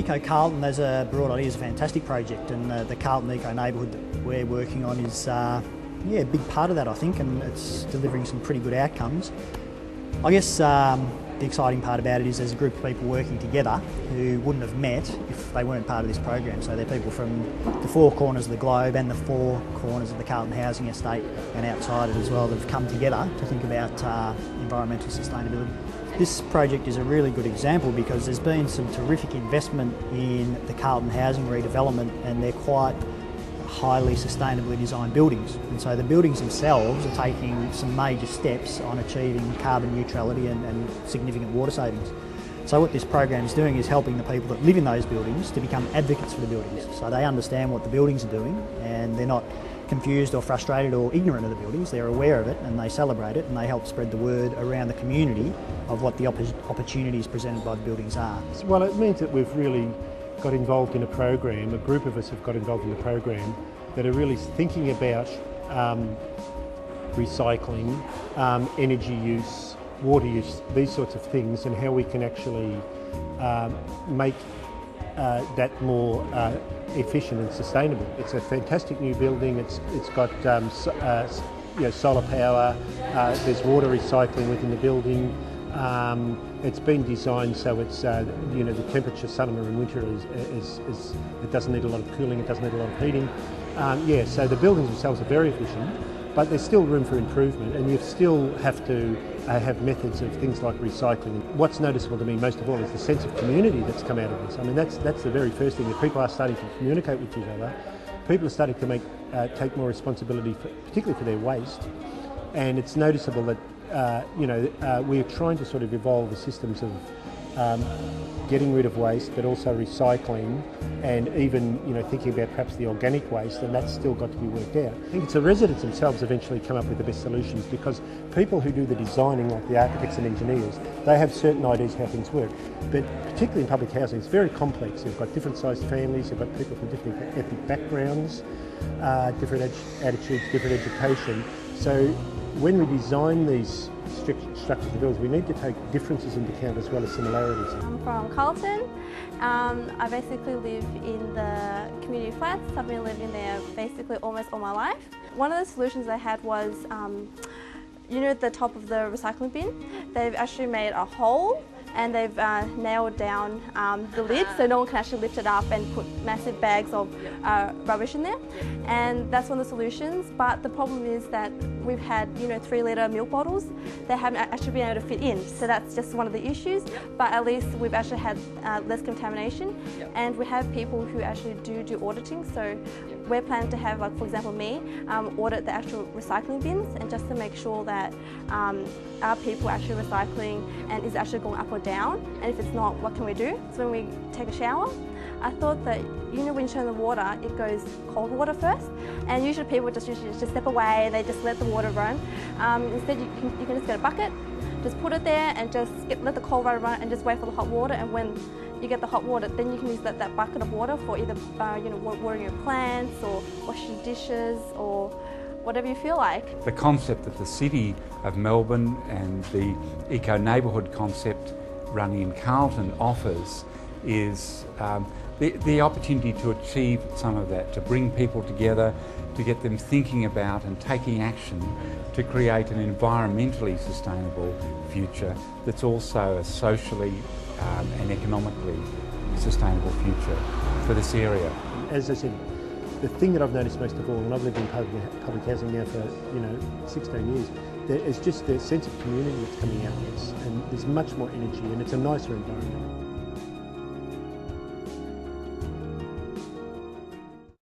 Eco-Carlton as a broad idea is a fantastic project, and the Carlton Eco-Neighbourhood that we're working on is a big part of that, I think, and it's delivering some pretty good outcomes. I guess the exciting part about it is there's a group of people working together who wouldn't have met if they weren't part of this program. So they're people from the four corners of the globe and the four corners of the Carlton housing estate and outside it as well that have come together to think about environmental sustainability. This project is a really good example because there's been some terrific investment in the Carlton housing redevelopment, and they're quite highly sustainably designed buildings, and so the buildings themselves are taking some major steps on achieving carbon neutrality and significant water savings. So what this program is doing is helping the people that live in those buildings to become advocates for the buildings, so they understand what the buildings are doing and they're not confused or frustrated or ignorant of the buildings. They're aware of it and they celebrate it, and they help spread the word around the community of what the opportunities presented by the buildings are. Well, it means that we've really got involved in a program, a group of us have got involved in the program that are really thinking about recycling, energy use, water use, these sorts of things, and how we can actually make that more efficient and sustainable. It's a fantastic new building. It's got solar power. There's water recycling within the building. It's been designed so it's the temperature summer and winter is it doesn't need a lot of cooling, it doesn't need a lot of heating. So the buildings themselves are very efficient, but there's still room for improvement, and you still have to have methods of things like recycling. What's noticeable to me most of all is the sense of community that's come out of this. I mean, that's the very first thing, that people are starting to communicate with each other. People are starting to take more responsibility, particularly for their waste, and it's noticeable that we're trying to sort of evolve the systems of getting rid of waste, but also recycling, and even thinking about perhaps the organic waste, and that's still got to be worked out. I think it's the residents themselves eventually come up with the best solutions, because people who do the designing, like the architects and engineers, they have certain ideas how things work. But particularly in public housing, it's very complex. You've got different sized families, you've got people from different ethnic backgrounds, different attitudes, different education. So when we design these structures of buildings, we need to take differences into account as well as similarities. I'm from Carlton. I basically live in the community flats. I've been living there basically almost all my life. One of the solutions I had was, the top of the recycling bin, they've actually made a hole, and they've nailed down the lid so no one can actually lift it up and put massive bags of rubbish in there. And that's one of the solutions, but the problem is that we've had 3-litre milk bottles that haven't actually been able to fit in, so that's just one of the issues. But at least we've actually had less contamination, and we have people who actually do auditing. So we're planning to have, like for example me, audit the actual recycling bins, and just to make sure that our people are actually recycling and is actually going up or down, and if it's not, what can we do? So when we take a shower, I thought that when you turn the water, it goes cold water first, and usually people just step away, they just let the water run. Instead you can just get a bucket, just put it there and just let the cold water run and just wait for the hot water, and when you get the hot water, then you can use that bucket of water for either watering your plants or washing dishes or whatever you feel like. The concept that the City of Melbourne and the Eco-Neighbourhood concept running in Carlton offers is the opportunity to achieve some of that, to bring people together, to get them thinking about and taking action to create an environmentally sustainable future that's also a socially and economically sustainable future for this area. As I said, the thing that I've noticed most of all, and I've lived in public housing now for 16 years, there is just the sense of community that's coming out of this, and there's much more energy, and it's a nicer environment.